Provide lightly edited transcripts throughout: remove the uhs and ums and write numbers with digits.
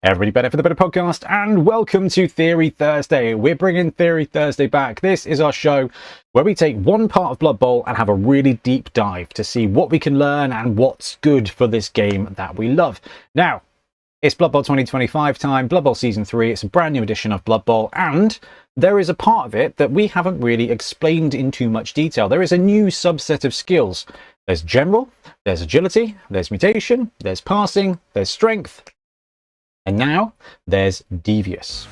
Everybody better for the better podcast, and welcome to Theory Thursday. We're bringing Theory Thursday back. This is our show where we take one part of Blood Bowl and have a really deep dive to see what we can learn and what's good for this game that we love. Now, it's Blood Bowl 2025 time, Blood Bowl Season 3. It's a brand new edition of Blood Bowl, and there is a part of it that we haven't really explained in too much detail. There is a new subset of skills. There's General, there's Agility, there's Mutation, there's Passing, there's Strength, and now there's Devious.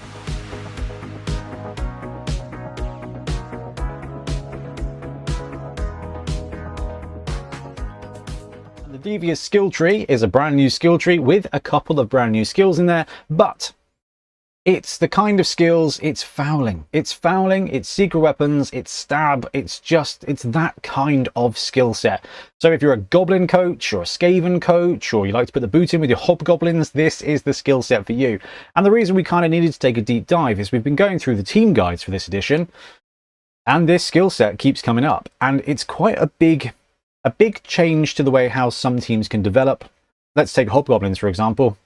The Devious skill tree is a brand new skill tree with a couple of brand new skills in there, but it's the kind of skills, it's fouling, it's secret weapons, it's stab, it's that kind of skill set. So if you're a goblin coach or a Skaven coach, or you like to put the boot in with your hobgoblins, this is the skill set for you. And the reason we kind of needed to take a deep dive is we've been going through the team guides for this edition, and this skill set keeps coming up, and it's quite a big change to the way how some teams can develop. Let's take hobgoblins, for example.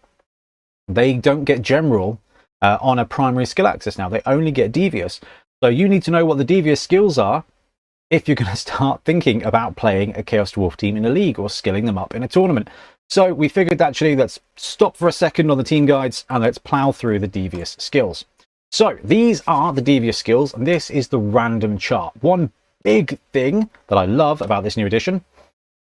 They don't get General on a primary skill axis now. They only get Devious. So you need to know what the Devious skills are if you're going to start thinking about playing a Chaos Dwarf team in a league or skilling them up in a tournament. So we figured actually let's stop for a second on the team guides and let's plow through the Devious skills. So these are the Devious skills, and this is the random chart. One big thing that I love about this new edition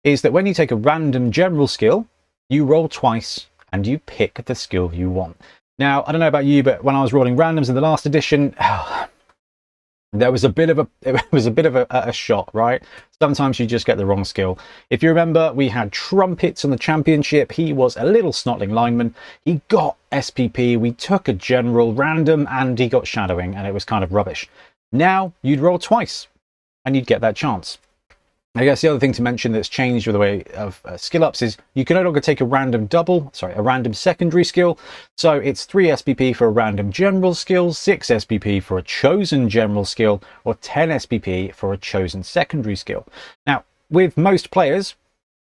is that when you take a random general skill, you roll twice and you pick the skill you want. Now, I don't know about you, but when I was rolling randoms in the last edition, there was a bit of a shot, right? Sometimes you just get the wrong skill. If you remember, we had Trumpets on the championship. He was a little snotling lineman. He got SPP. We took a general random and he got shadowing, and it was kind of rubbish. Now you'd roll twice and you'd get that chance. I guess the other thing to mention that's changed with the way of skill ups is you can no longer take a random secondary skill. So it's 3 SPP for a random general skill, 6 SPP for a chosen general skill, or 10 SPP for a chosen secondary skill. Now, with most players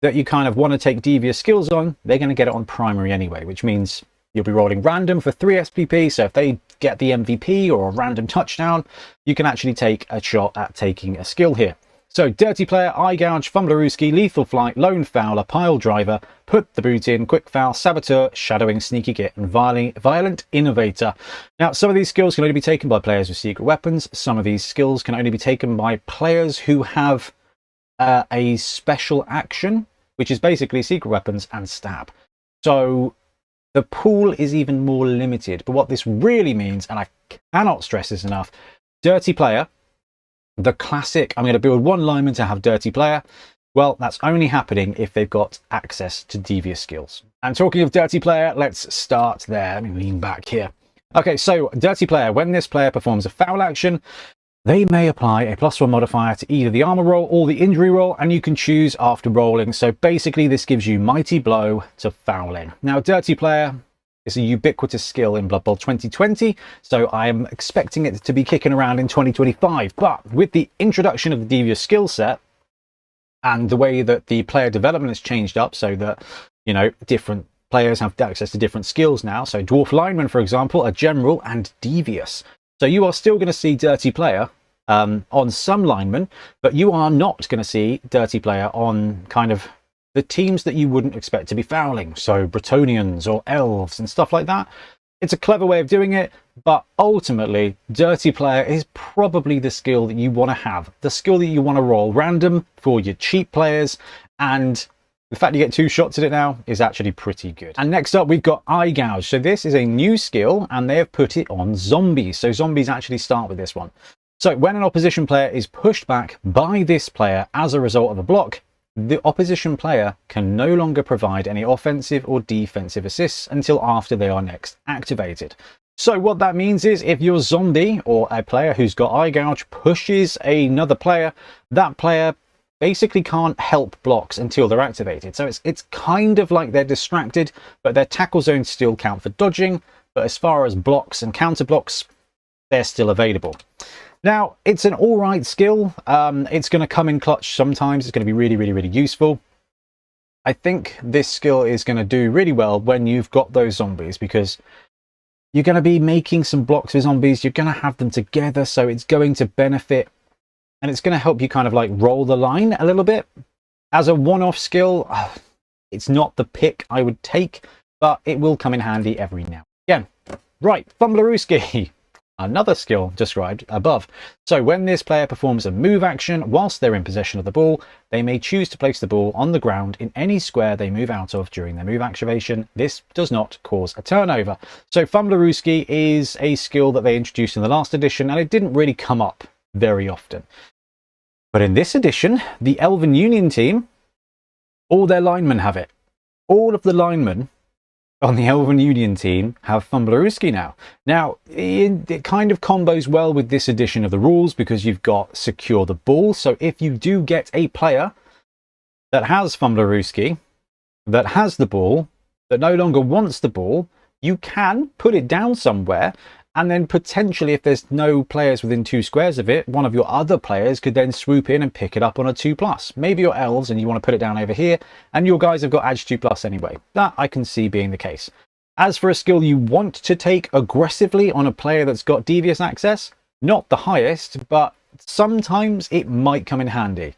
that you kind of want to take Devious skills on, they're going to get it on primary anyway, which means you'll be rolling random for 3 SPP. So if they get the MVP or a random touchdown, you can actually take a shot at taking a skill here. So, Dirty Player, Eye Gouge, Fumblerooski, Lethal Flight, Lone Fowler, Pile Driver, Put the Boot in, Quick Foul, Saboteur, Shadowing, Sneaky Git, and Violent Innovator. Now, some of these skills can only be taken by players with secret weapons. Some of these skills can only be taken by players who have a special action, which is basically secret weapons and stab. So, the pool is even more limited. But what this really means, and I cannot stress this enough, Dirty Player, the classic, I'm going to build one lineman to have Dirty Player. Well, that's only happening if they've got access to Devious skills. And talking of Dirty Player, let's start there. Let me lean back here. Okay, so Dirty Player, when this player performs a foul action, they may apply a +1 modifier to either the armor roll or the injury roll, and you can choose after rolling. So basically, this gives you Mighty Blow to fouling. Now, Dirty Player is a ubiquitous skill in Blood Bowl 2020, so I am expecting it to be kicking around in 2025. But with the introduction of the Devious skill set and the way that the player development has changed up, so that, you know, different players have access to different skills now. So Dwarf Lineman, for example, are General and Devious. So you are still going to see Dirty Player on some linemen, but you are not going to see Dirty Player on kind of the teams that you wouldn't expect to be fouling, so Bretonnians or Elves and stuff like that. It's a clever way of doing it, but ultimately, Dirty Player is probably the skill that you want to have, the skill that you want to roll random for your cheap players, and the fact you get 2 shots at it now is actually pretty good. And next up, we've got Eye Gouge. So this is a new skill, and they have put it on zombies. So zombies actually start with this one. So when an opposition player is pushed back by this player as a result of a block, the opposition player can no longer provide any offensive or defensive assists until after they are next activated. So what that means is if your zombie or a player who's got Eye Gouge pushes another player, that player basically can't help blocks until they're activated. So it's kind of like they're distracted, but their tackle zones still count for dodging. But as far as blocks and counter blocks, they're still available. Now, it's an all right skill. It's going to come in clutch sometimes. It's going to be really, really, really useful. I think this skill is going to do really well when you've got those zombies, because you're going to be making some blocks with zombies, you're going to have them together, so it's going to benefit, and it's going to help you kind of like roll the line a little bit. As a one-off skill, it's not the pick I would take, but it will come in handy every now and again. Right, Fumblerooski. Another skill described above. So when this player performs a move action whilst they're in possession of the ball, they may choose to place the ball on the ground in any square they move out of during their move activation. This does not cause a turnover. So Fumblerooski is a skill that they introduced in the last edition, and it didn't really come up very often. But in this edition, the Elven Union team, all their linemen have it. All of the linemen on the Elven Union team have Fumblerooski now. Now, it kind of combos well with this edition of the rules, because you've got secure the ball. So if you do get a player that has Fumblerooski, that has the ball, that no longer wants the ball, you can put it down somewhere, and then potentially, if there's no players within 2 squares of it, one of your other players could then swoop in and pick it up on a 2+. Maybe you're elves and you want to put it down over here, and your guys have got Edge 2+ anyway. That I can see being the case. As for a skill you want to take aggressively on a player that's got Devious access, not the highest, but sometimes it might come in handy.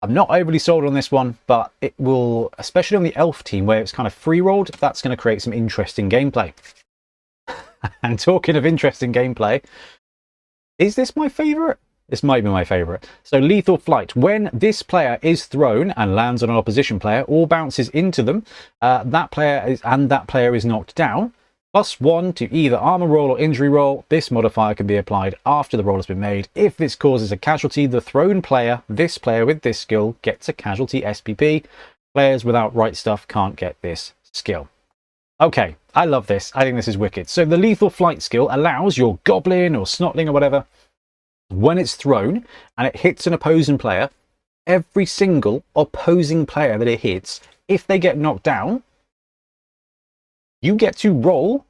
I'm not overly sold on this one, but it will, especially on the elf team where it's kind of free rolled, that's going to create some interesting gameplay. And talking of interesting gameplay, is this my favourite? This might be my favourite. So Lethal Flight. When this player is thrown and lands on an opposition player or bounces into them, that player is knocked down, +1 to either armor roll or injury roll. This modifier can be applied after the roll has been made. If this causes a casualty, the thrown player, this player with this skill, gets a casualty SPP. Players without right stuff can't get this skill. Okay, I love this. I think this is wicked. So the Lethal Flight skill allows your Goblin or Snotling or whatever, when it's thrown and it hits an opposing player, every single opposing player that it hits, if they get knocked down, you get to roll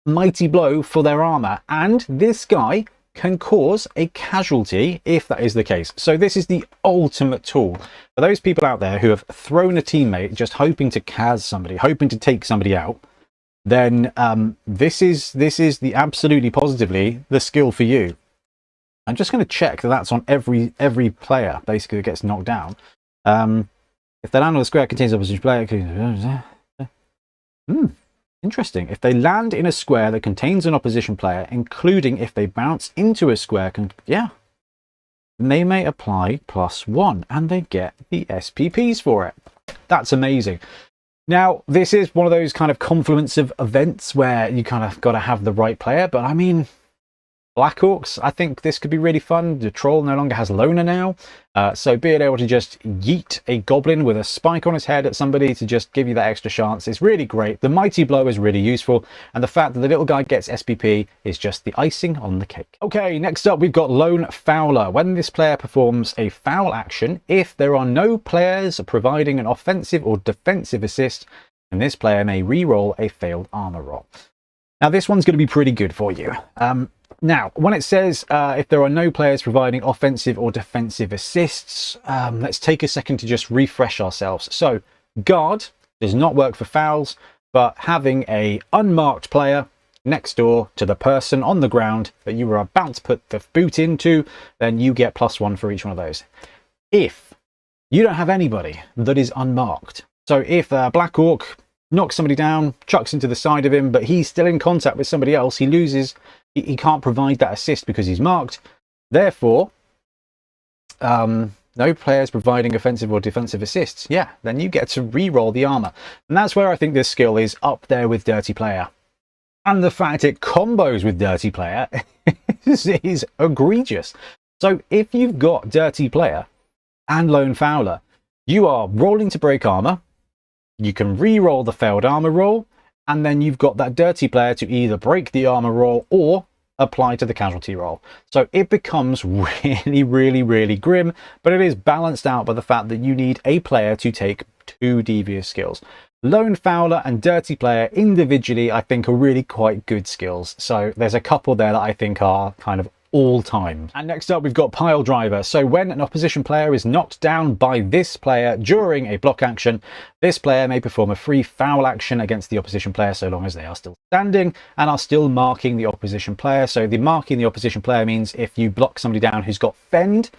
Mighty Blow for their armor, and this guy can cause a casualty if that is the case. So this is the ultimate tool for those people out there who have thrown a teammate just hoping to cas somebody, hoping to take somebody out. Then this is the absolutely positively the skill for you. I'm just going to check that that's on every player basically that gets knocked down. If the land on the square contains opposition player, interesting. If they land in a square that contains an opposition player, including if they bounce into a square, then they may apply +1 and they get the SPPs for it. That's amazing. Now, this is one of those kind of confluence of events where you kind of got to have the right player, but I mean, Black Orcs, I think this could be really fun. The Troll no longer has Loner now, so being able to just yeet a Goblin with a spike on his head at somebody to just give you that extra chance is really great. The Mighty Blow is really useful, and the fact that the little guy gets SPP is just the icing on the cake. Okay, next up we've got Lone Fowler. When this player performs a foul action, if there are no players providing an offensive or defensive assist, then this player may re-roll a failed armor roll. Now this one's going to be pretty good for you. Now, when it says if there are no players providing offensive or defensive assists, let's take a second to just refresh ourselves. So, guard does not work for fouls, but having a unmarked player next door to the person on the ground that you were about to put the boot into, then you get +1 for each one of those. If you don't have anybody that is unmarked, so if a Black Orc knocks somebody down, chucks into the side of him, but he's still in contact with somebody else, he loses. He can't provide that assist because he's marked. Therefore, no players providing offensive or defensive assists. Yeah, then you get to re-roll the armor. And that's where I think this skill is up there with Dirty Player. And the fact it combos with Dirty Player is egregious. So if you've got Dirty Player and Lone Fowler, you are rolling to break armor. You can re-roll the failed armor roll. And then you've got that Dirty Player to either break the armor roll or apply to the casualty roll. So it becomes really, really, really grim, but it is balanced out by the fact that you need a player to take 2 Devious skills. Lone Fowler and Dirty Player individually, I think, are really quite good skills. So there's a couple there that I think are kind of all times. And next up, we've got Pile Driver. So when an opposition player is knocked down by this player during a block action, this player may perform a free foul action against the opposition player so long as they are still standing and are still marking the opposition player. So the marking the opposition player means if you block somebody down who's got fend,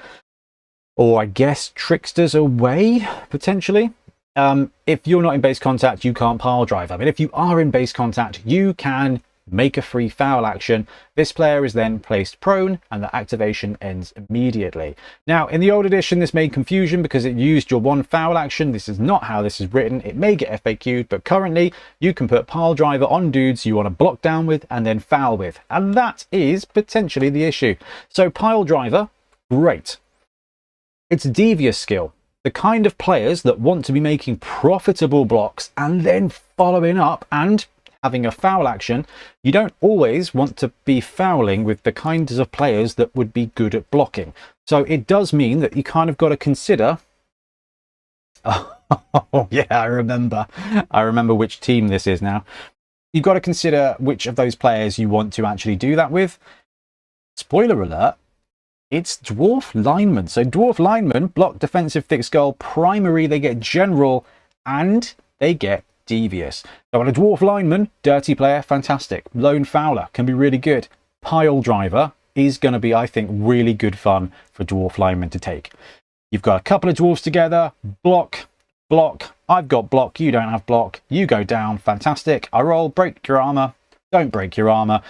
or I guess tricksters away, potentially. If you're not in base contact, you can't pile driver. But if you are in base contact, you can make a free foul action. This player is then placed prone and the activation ends immediately. Now, in the old edition, this made confusion because it used your one foul action. This is not how this is written. It may get FAQ'd, but currently you can put pile driver on dudes you want to block down with and then foul with. And that is potentially the issue. So pile driver, great. It's a devious skill. The kind of players that want to be making profitable blocks and then following up and having a foul action, you don't always want to be fouling with the kinds of players that would be good at blocking. So it does mean that you kind of got to consider... Oh, yeah, I remember which team this is now. You've got to consider which of those players you want to actually do that with. Spoiler alert. It's Dwarf Linemen. So Dwarf Linemen block defensive thick skull. Primary, they get general and they get devious. So on a Dwarf Lineman, dirty player, fantastic. Lone Fowler can be really good. Pile Driver is going to be, I think, really good fun for Dwarf Linemen to take. You've got a couple of dwarfs together. Block, block. I've got block. You don't have block. You go down. Fantastic. I roll. Break your armor. Don't break your armor.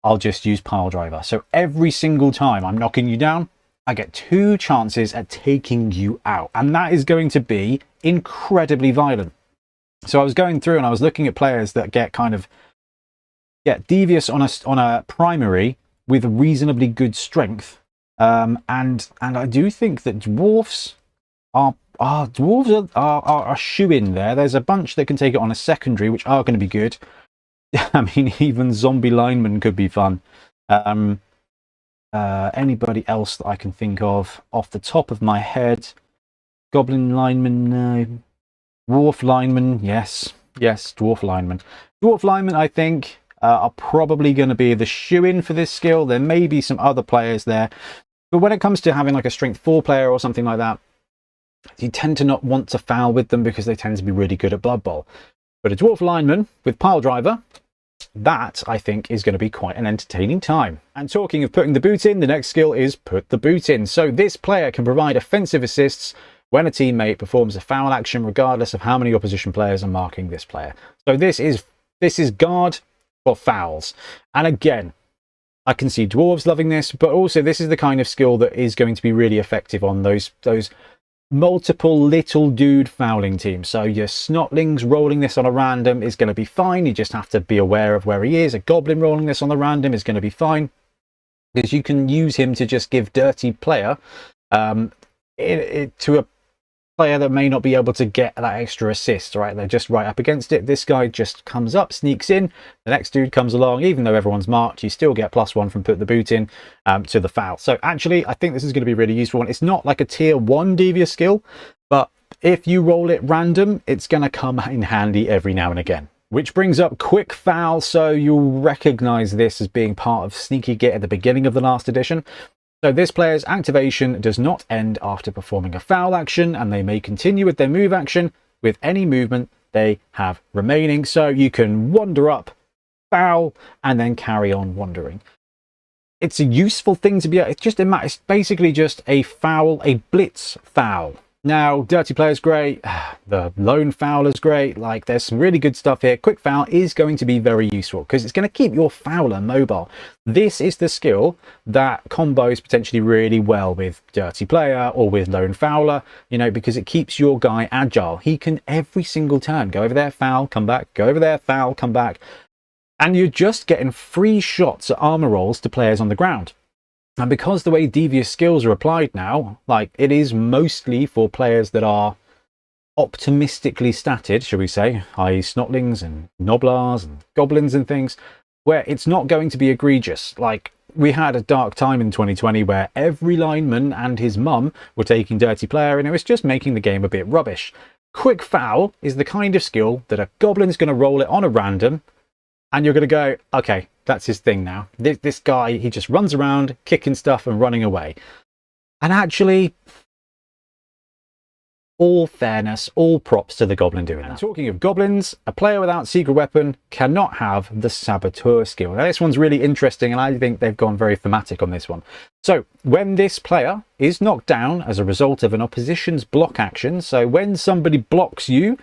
I'll just use Pile Driver. So every single time I'm knocking you down, I get 2 chances at taking you out. And that is going to be incredibly violent. So I was going through and I was looking at players that get kind of devious on a primary with reasonably good strength. And I do think that dwarfs are a shoe-in there. There's a bunch that can take it on a secondary, which are going to be good. I mean, even zombie linemen could be fun. Anybody else that I can think of off the top of my head? Goblin lineman, no. Dwarf lineman, yes, dwarf lineman. Dwarf lineman, I think, are probably going to be the shoe-in for this skill. There may be some other players there. But when it comes to having like a strength 4 player or something like that, you tend to not want to foul with them because they tend to be really good at Blood Bowl. But a dwarf lineman with Pile Driver, that, I think, is going to be quite an entertaining time. And talking of putting the boot in, the next skill is Put the Boot In. So this player can provide offensive assists when a teammate performs a foul action, regardless of how many opposition players are marking this player. So this is guard for fouls. And again, I can see dwarves loving this, but also this is the kind of skill that is going to be really effective on those multiple little dude fouling teams. So your snotlings rolling this on a random is going to be fine. You just have to be aware of where he is. A goblin rolling this on the random is going to be fine, because you can use him to just give dirty player to a player that may not be able to get that extra assist, right? They're just right up against it. This guy just comes up, sneaks in, the next dude comes along. Even though everyone's marked, you still get +1 from Put the Boot In to the foul. So actually, I think this is going to be really useful. And it's not like a tier 1 devious skill, but if you roll it random, it's going to come in handy every now and again. Which brings up Quick Foul. So you'll recognize this as being part of Sneaky Git at the beginning of the last edition. So this player's activation does not end after performing a foul action, and they may continue with their move action with any movement they have remaining. So you can wander up, foul, and then carry on wandering. It's a useful thing to be. It's basically just a foul, a blitz foul. Now, dirty player's great. The lone fouler's great. Like, there's some really good stuff here. Quick foul is going to be very useful because it's going to keep your fouler mobile. This is the skill that combos potentially really well with dirty player or with lone fouler, you know, because it keeps your guy agile. He can every single turn go over there, foul, come back, go over there, foul, come back. And you're just getting free shots at armor rolls to players on the ground. And because the way devious skills are applied now, like, it is mostly for players that are optimistically statted, shall we say, i.e. snotlings and noblars and goblins and things, where it's not going to be egregious. Like, we had a dark time in 2020 where every lineman and his mum were taking dirty player, and it was just making the game a bit rubbish. Quick foul is the kind of skill that a goblin's going to roll it on a random, And you're going to go, okay, that's his thing now. This guy, he just runs around kicking stuff and running away. And actually, all fairness, all props to the goblin doing that. Talking of goblins, a player without secret weapon cannot have the saboteur skill. Now this one's really interesting, and I think they've gone very thematic on this one. So when this player is knocked down as a result of an opposition's block action, so when somebody blocks you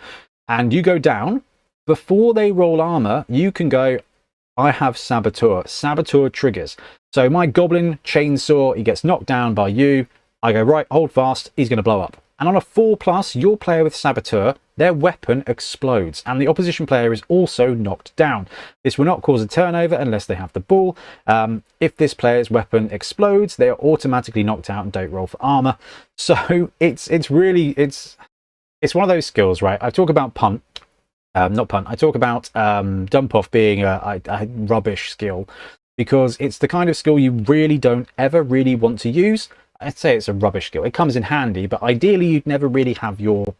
and you go down, before they roll armor, you can go, I have saboteur. Saboteur triggers. So my goblin chainsaw, he gets knocked down by you. I go, right, hold fast, he's going to blow up. And on a 4+, your player with saboteur, their weapon explodes, and the opposition player is also knocked down. This will not cause a turnover unless they have the ball. If this player's weapon explodes, they are automatically knocked out and don't roll for armor. So it's one of those skills, right? I talk about punt. Not punt. I talk about dump off being a rubbish skill, because it's the kind of skill you really don't ever really want to use. I'd say it's a rubbish skill. It comes in handy, but ideally you'd never really have your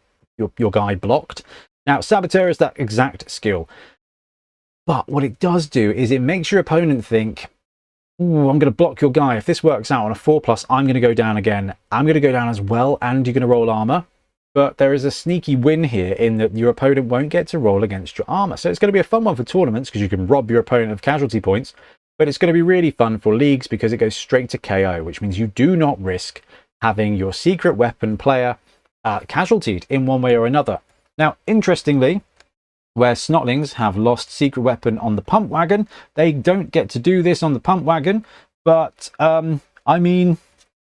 guy blocked. Now, saboteur is that exact skill. But what it does do is it makes your opponent think, ooh, I'm going to block your guy. If this works out on a 4+, I'm going to go down again. I'm going to go down as well, and you're going to roll armor. But there is a sneaky win here in that your opponent won't get to roll against your armor. So it's going to be a fun one for tournaments because you can rob your opponent of casualty points. But it's going to be really fun for leagues because it goes straight to KO, which means you do not risk having your secret weapon player casualtied in one way or another. Now, interestingly, where Snotlings have lost secret weapon on the pump wagon, they don't get to do this on the pump wagon. But, I mean,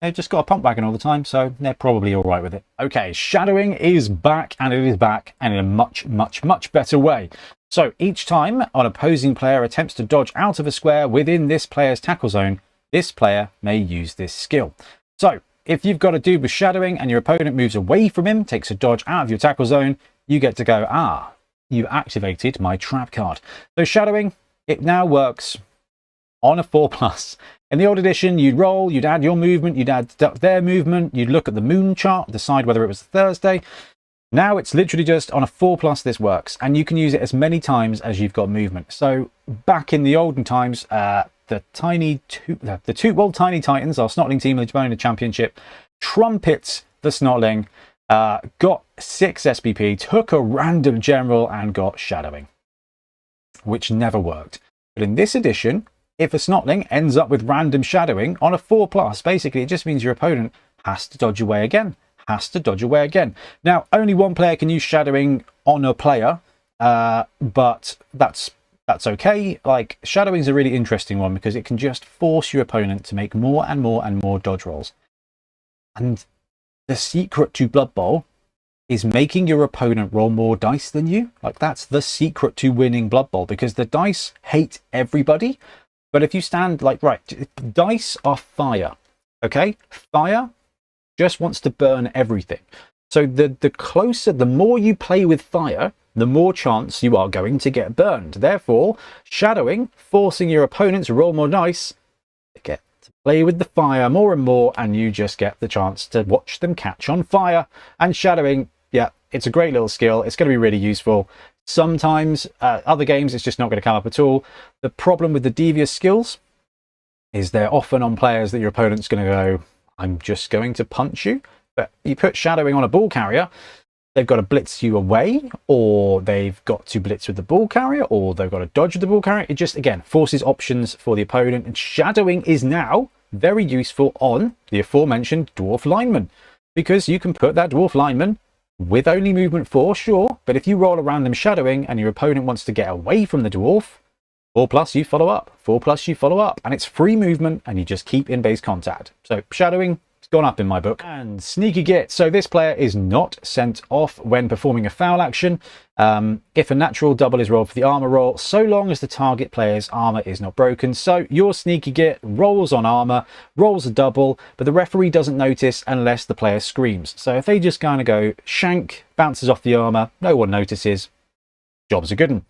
they've just got a pump wagon all the time, so they're probably all right with it. Okay, shadowing is back, and it is back, and in a much, much, much better way. So each time an opposing player attempts to dodge out of a square within this player's tackle zone, this player may use this skill. So if you've got a dude with shadowing and your opponent moves away from him, takes a dodge out of your tackle zone, you get to go, ah, you've activated my trap card. So shadowing, it now works on a 4+. In the old edition, you'd roll, you'd add your movement, you'd add their movement, you'd look at the moon chart, decide whether it was Thursday. Now it's literally just on a 4+ this works, and you can use it as many times as you've got movement. So back in the olden times, the Tiny Titans, our Snotling team in the Bretonnia Championship, trumpets the Snotling, got 6 SPP, took a random general and got shadowing, which never worked. But in this edition, if a Snotling ends up with random shadowing on a 4+, basically it just means your opponent has to dodge away again. Now, only one player can use shadowing on a player, but that's okay. Like, shadowing is a really interesting one because it can just force your opponent to make more and more and more dodge rolls. And the secret to Blood Bowl is making your opponent roll more dice than you. Like, that's the secret to winning Blood Bowl, because the dice hate everybody. But if you stand like, right, dice are fire, okay? Fire just wants to burn everything. So the closer, the more you play with fire, the more chance you are going to get burned. Therefore, shadowing, forcing your opponents to roll more dice, they get to play with the fire more and more, and you just get the chance to watch them catch on fire. And shadowing, yeah, it's a great little skill. It's going to be really useful. Sometimes, other games, it's just not going to come up at all. The problem with the Devious skills is they're often on players that your opponent's going to go, I'm just going to punch you. But you put shadowing on a ball carrier, they've got to blitz you away, or they've got to blitz with the ball carrier, or they've got to dodge with the ball carrier. It just, again, forces options for the opponent. And shadowing is now very useful on the aforementioned dwarf lineman, because you can put that dwarf lineman with only movement 4, sure, but if you roll a random shadowing and your opponent wants to get away from the dwarf, 4+, you follow up. 4+, you follow up. And it's free movement, and you just keep in base contact. So shadowing, it's gone up in my book. And sneaky git. So this player is not sent off when performing a foul action. If a natural double is rolled for the armor roll, so long as the target player's armor is not broken. So your sneaky git rolls on armor, rolls a double, but the referee doesn't notice unless the player screams. So if they just kind of go shank, bounces off the armor, no one notices, job's a good one.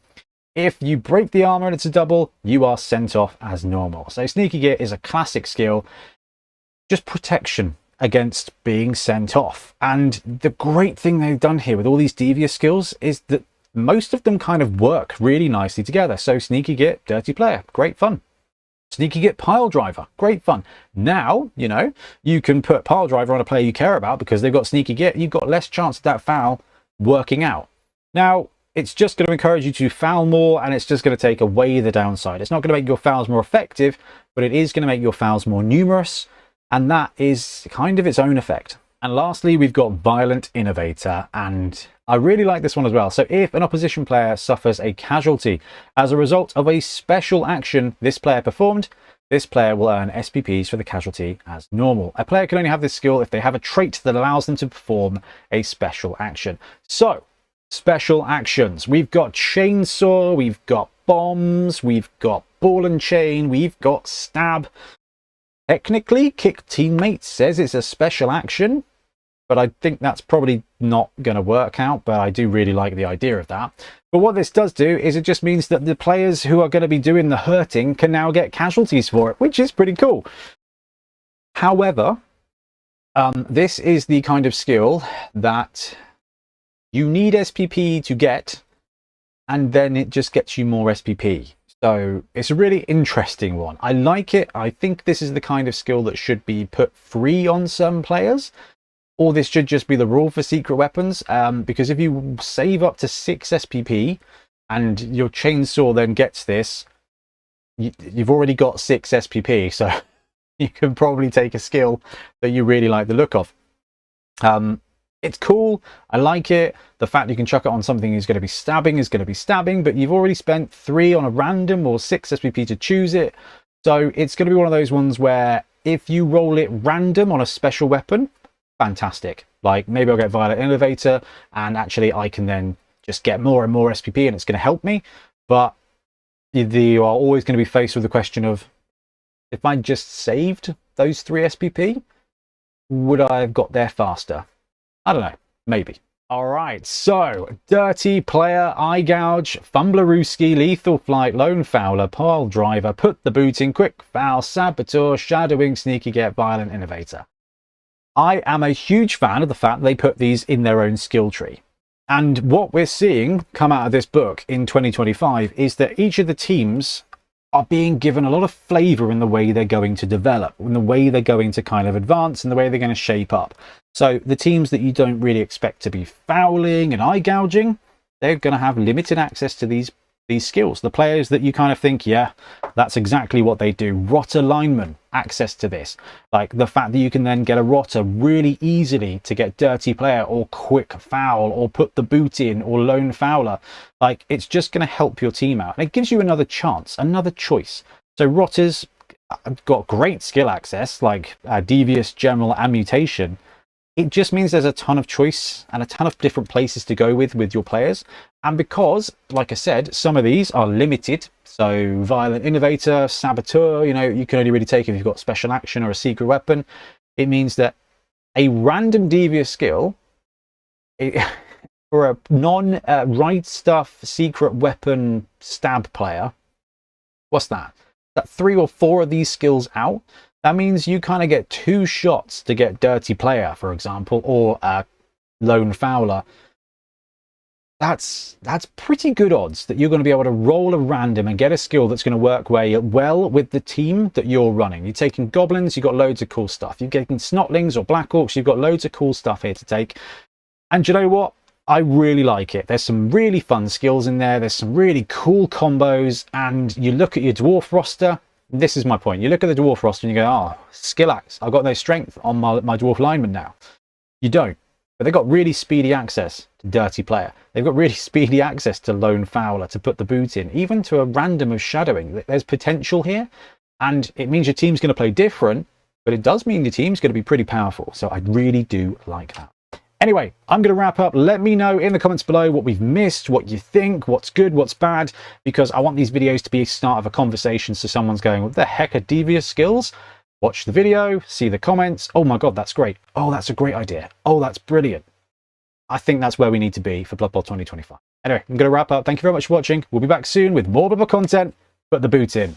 If you break the armor and it's a double, you are sent off as normal. So sneaky git is a classic skill, just protection against being sent off. And the great thing they've done here with all these Devious skills is that most of them kind of work really nicely together. So Sneaky Git, Dirty Player, great fun. Sneaky Git, Pile Driver, great fun. Now, you know, you can put Pile Driver on a player you care about because they've got Sneaky Git. You've got less chance of that foul working out. Now, it's just going to encourage you to foul more, and it's just going to take away the downside. It's not going to make your fouls more effective, but it is going to make your fouls more numerous, and that is kind of its own effect. And lastly, we've got Violent Innovator, and I really like this one as well. So if an opposition player suffers a casualty as a result of a special action this player performed, this player will earn SPPs for the casualty as normal. A player can only have this skill if they have a trait that allows them to perform a special action. So, special actions. We've got Chainsaw, we've got Bombs, we've got Ball and Chain, we've got Stab. Technically, Kick Teammates says it's a special action, but I think that's probably not going to work out, but I do really like the idea of that. But what this does do is it just means that the players who are going to be doing the hurting can now get casualties for it, which is pretty cool. However, this is the kind of skill that you need SPP to get, and then it just gets you more SPP. So it's a really interesting one. I like it. I think this is the kind of skill that should be put free on some players, or this should just be the rule for secret weapons, because if you save up to 6 SPP and your Chainsaw then gets this, you've already got 6 SPP, so you can probably take a skill that you really like the look of. It's cool. I like it. The fact you can chuck it on something is going to be stabbing, but you've already spent 3 on a random or 6 SPP to choose it. So it's going to be one of those ones where if you roll it random on a special weapon, fantastic. Like maybe I'll get Violent Innovator and actually I can then just get more and more SPP and it's going to help me. But you are always going to be faced with the question of, if I just saved those 3 SPP, would I have got there faster? I don't know, maybe. All right, so Dirty Player, Eye Gouge, Fumblerooski, Lethal Flight, Lone Fowler, Pile Driver, Put the Boot in, Quick Foul, Saboteur, Shadowing, Sneaky Git, Violent Innovator. I am a huge fan of the fact they put these in their own skill tree. And what we're seeing come out of this book in 2025 is that each of the teams are being given a lot of flavour in the way they're going to develop, in the way they're going to kind of advance, and the way they're going to shape up. So the teams that you don't really expect to be fouling and eye gouging, they're going to have limited access to these skills. The players that you kind of think, yeah, that's exactly what they do. Rotter linemen, access to this. Like the fact that you can then get a rotter really easily to get Dirty Player or Quick Foul or Put the Boot in or Lone Fowler. Like it's just going to help your team out. And it gives you another chance, another choice. So rotters have got great skill access like Devious, General and Mutation. It just means there's a ton of choice and a ton of different places to go with your players. And because, like I said, some of these are limited, so Violent Innovator, Saboteur, you know, you can only really take if you've got special action or a secret weapon. It means that a random Devious skill, for a non-right stuff secret weapon stab player, what's that? That 3 or 4 of these skills out. That means you kind of get 2 shots to get Dirty Player, for example, or Lone Fowler. That's pretty good odds that you're going to be able to roll a random and get a skill that's going to work well with the team that you're running. You're taking Goblins, you've got loads of cool stuff. You're getting Snotlings or Black Orcs, you've got loads of cool stuff here to take. And you know what? I really like it. There's some really fun skills in there. There's some really cool combos. And you look at your Dwarf roster. This is my point. You look at the Dwarf roster and you go, oh, skill axe. I've got no strength on my Dwarf lineman now. You don't. But they've got really speedy access to Dirty Player. They've got really speedy access to Lone Fowler, to Put the Boot in, even to a random of Shadowing. There's potential here. And it means your team's going to play different, but it does mean your team's going to be pretty powerful. So I really do like that. Anyway, I'm going to wrap up. Let me know in the comments below what we've missed, what you think, what's good, what's bad, because I want these videos to be a start of a conversation so someone's going, what the heck are Devious skills? Watch the video, see the comments. Oh my God, that's great. Oh, that's a great idea. Oh, that's brilliant. I think that's where we need to be for Blood Bowl 2025. Anyway, I'm going to wrap up. Thank you very much for watching. We'll be back soon with more Blood Bowl content. Put the boot in.